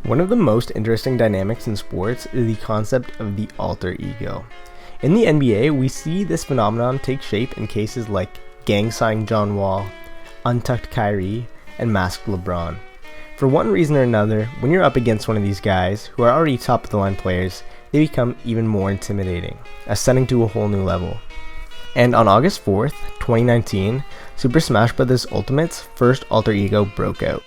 One of the most interesting dynamics in sports is the concept of the alter ego. In the NBA, we see this phenomenon take shape in cases like gang signing John Wall, untucked Kyrie, and masked LeBron. For one reason or another, when you're up against one of these guys, who are already top of the line players, they become even more intimidating, ascending to a whole new level. And on August 4th, 2019, Super Smash Bros. Ultimate's first alter ego broke out.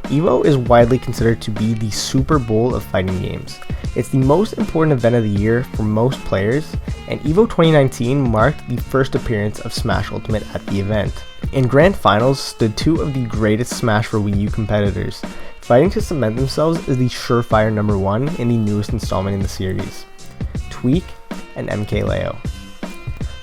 EVO is widely considered to be the Super Bowl of fighting games. It's the most important event of the year for most players, and EVO 2019 marked the first appearance of Smash Ultimate at the event. In Grand Finals stood two of the greatest Smash for Wii U competitors, fighting to cement themselves as the surefire number one in the newest installment in the series, Tweek and MKLeo.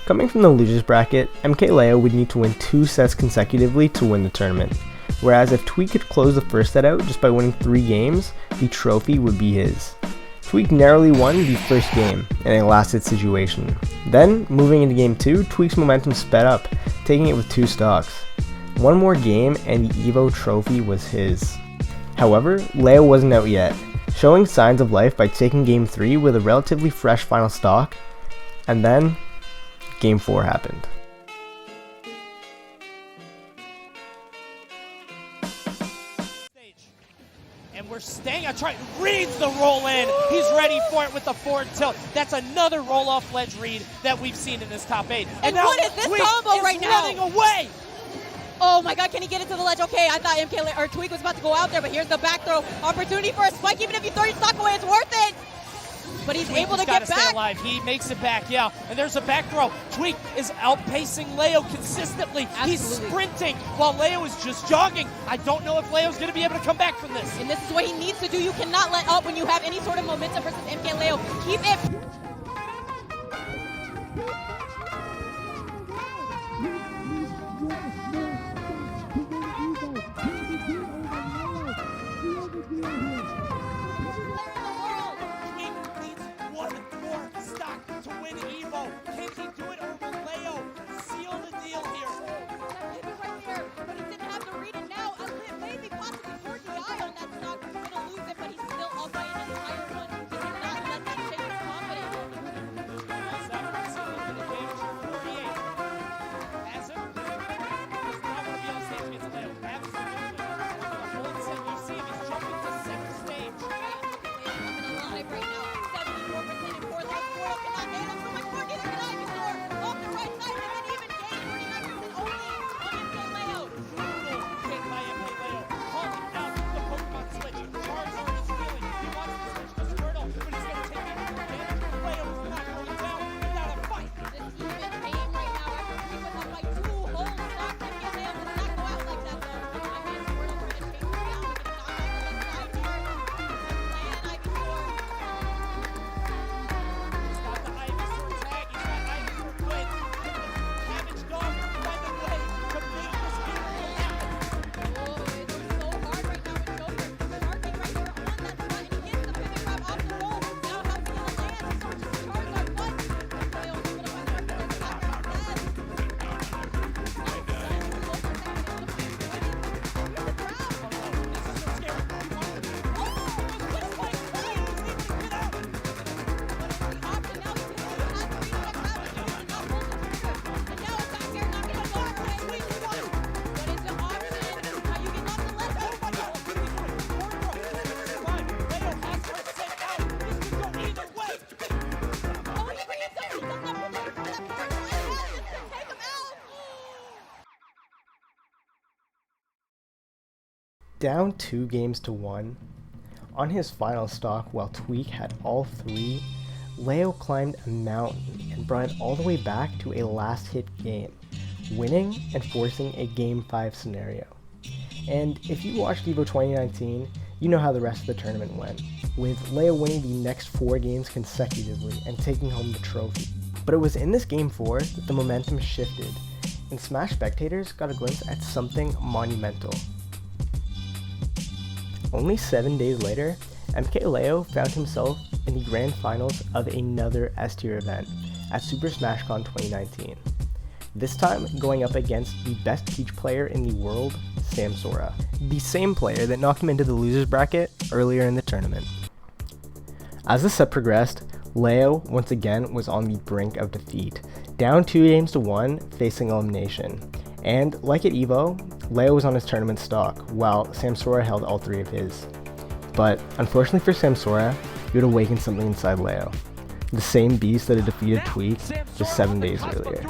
Coming from the losers bracket, MKLeo would need to win 2 sets consecutively to win the tournament. Whereas if Tweek could close the first set out just by winning 3 games, the trophy would be his. Tweek narrowly won the first game in a last-hit situation. Then, moving into game 2, Tweek's momentum sped up, taking it with 2 stocks. One more game and the EVO trophy was his. However, Leo wasn't out yet, showing signs of life by taking game 3 with a relatively fresh final stock, and then, game 4 happened. We're staying on track. Reads the roll in. He's ready for it with the forward tilt. That's another roll off ledge read that we've seen in this top 8. And now what is this combo right now? Running away. Oh my god, can he get into the ledge? Okay, I thought Tweek was about to go out there, but here's the back throw. Opportunity for a spike. Even if you throw your stock away, it's worth it. But he's able to get back. Stay alive. He makes it back, yeah. And there's a back throw. Tweek is outpacing Leo consistently. Absolutely. He's sprinting while Leo is just jogging. I don't know if Leo's going to be able to come back from this. And this is what he needs to do. You cannot let up when you have any sort of momentum versus MKLeo. Keep it. Down 2 games to 1, on his final stock while Tweek had all 3, Leo climbed a mountain and brought it all the way back to a last hit game, winning and forcing a Game 5 scenario. And if you watched EVO 2019, you know how the rest of the tournament went, with Leo winning the next 4 games consecutively and taking home the trophy. But it was in this Game 4 that the momentum shifted, and Smash spectators got a glimpse at something monumental. Only 7 days later, MKLeo found himself in the grand finals of another S-tier event at Super Smash Con 2019. this time going up against the best Peach player in the world, Sora, the same player that knocked him into the losers bracket earlier in the tournament. As the set progressed, Leo once again was on the brink of defeat, down 2-1 facing elimination, and like at EVO, Leo was on his tournament stock, while Sora held all 3 of his. But unfortunately for Sora, he would awaken something inside Leo, the same beast that had defeated Tweek just 7 days earlier.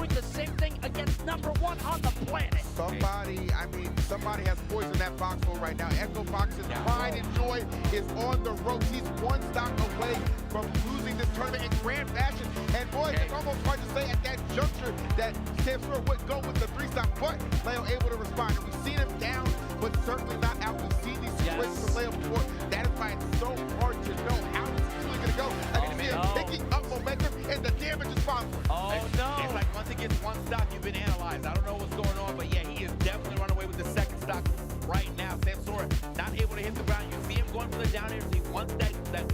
Somebody has poisoned that foxhole right now. Echo Fox's pride and joy is on the ropes. He's 1 stock away from losing this tournament in grand fashion. And boy, it's almost hard to say at that juncture that Sora would go with the 3-stock, but Leo able to respond. And we've seen him down, but certainly not out. We've seen these situations from Leo before. That is why it's so hard to know how this is really going to go. I can see him picking up momentum, and the damage is following. Oh, no. It's like once it gets 1 stock, you've been analyzed. I don't know what's going on, but yeah, he is definitely running away with the 2nd stock right now. Sora not able to hit the ground. You see him going for the down air. So he wants that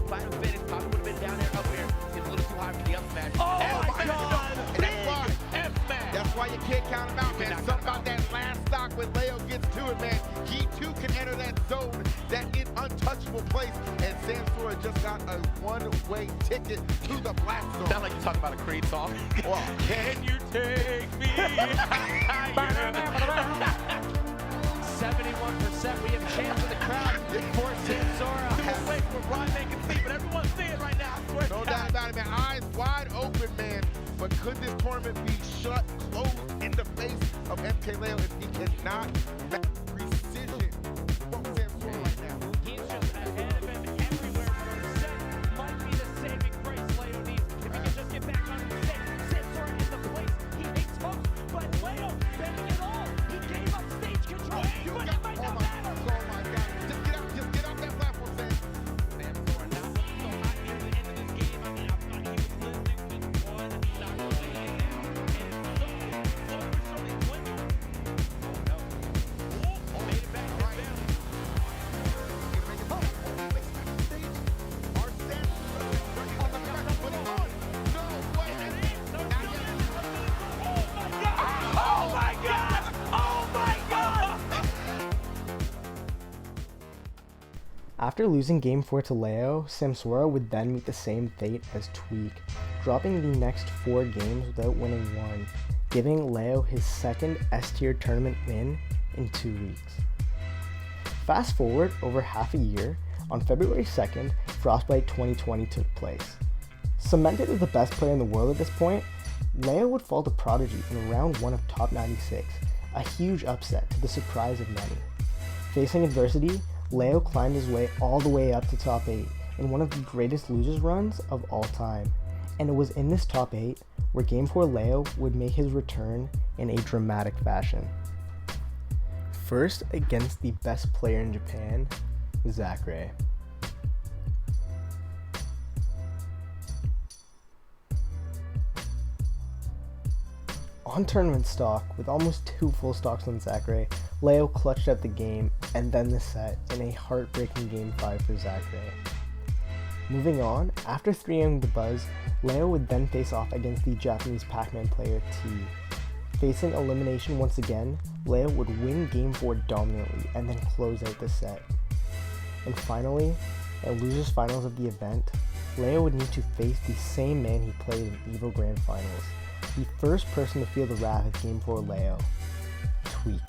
final finish. Probably would have been down there, up here. It's a little too high for the up smash. Oh my God! That's why you can't count him out, man. Something about that last stock when Leo gets to it, man. He too can enter that zone, that untouchable place. And Sora just got a 1-way ticket to the black zone. Sound like you talk about a Creed song. Well, can you take me higher? 71%. We have chance in the crowd for Sora. Can't wait for Ron making see, but everyone's seeing right now. I swear no to doubt God. about it, man. Eyes wide open, man. But could this tournament be shut, closed in the face of MK Leo if he cannot make precision from Sora right now? He's just ahead of him everywhere. Set might be the saving grace Leo needs. If he can just get back on the stage. Sora is the place he hates most. But Leo betting it all. He gave up stage control. But it might not matter. Oh my God. Just get off that platform, Sam. Sora not looking so hot near the end of this game. I mean, I thought he was listening with 1 stock away now. And so surely dwindled. Oh no. Oh, made it back to his family. Oh my God! Oh my God! After losing Game 4 to Leo, Sora would then meet the same fate as Tweek, dropping the next 4 games without winning 1, giving Leo his 2nd S-tier tournament win in 2 weeks. Fast forward over half a year, on February 2nd, Frostbite 2020 took place. Cemented as the best player in the world at this point, Leo would fall to Prodigy in round 1 of top 96, a huge upset to the surprise of many. Facing adversity, Leo climbed his way all the way up to top 8 in one of the greatest losers runs of all time, and it was in this top 8 where Game 4 Leo would make his return in a dramatic fashion. First against the best player in Japan, Zachary. On tournament stock, with almost 2 full stocks on Zachary, Leo clutched out the game and then the set in a heartbreaking Game 5 for Zachary. Moving on, after 3-ing the buzz, Leo would then face off against the Japanese Pac-Man player T. Facing elimination once again, Leo would win Game 4 dominantly and then close out the set. And finally, at losers finals of the event, Leo would need to face the same man he played in EVO Grand Finals, the first person to feel the wrath of Game 4 Leo, Tweek.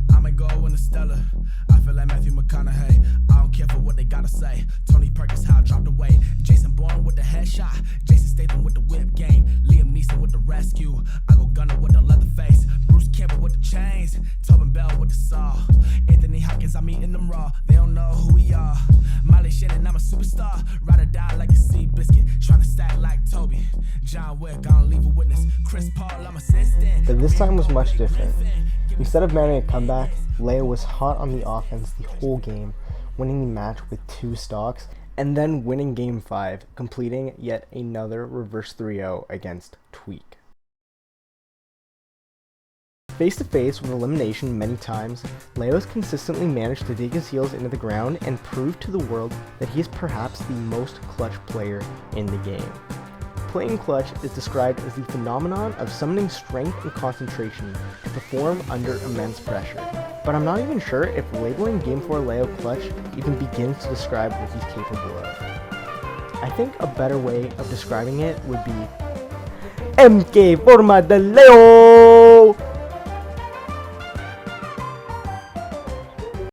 I'ma go in the Stella. I feel like Matthew McConaughey. I don't care for what they gotta say. Tony Perkins, how I dropped away. Jason Bourne with the headshot. Jason Statham with the whip game. Liam Neeson with the rescue. I go Gunner with the leather face. Bruce Campbell with the chains. Tobin Bell with the saw. Anthony Hopkins, I'm eating them raw. They don't know who we are. Miley Shannon, I'm a superstar. Ride or die like a sea biscuit. Trying to stack like Toby. John Wick, I don't leave a witness. Chris Paul, I'm assistant. But this time was much different. Instead of mounting a comeback, Leo was hot on the offense the whole game, winning the match with 2 stocks, and then winning Game 5, completing yet another reverse 3-0 against Tweek. Face to face with elimination many times, Leo has consistently managed to dig his heels into the ground and prove to the world that he is perhaps the most clutch player in the game. Playing clutch is described as the phenomenon of summoning strength and concentration to perform under immense pressure, but I'm not even sure if labeling Game 4 Leo clutch even begins to describe what he's capable of. I think a better way of describing it would be MK Forma de Leo!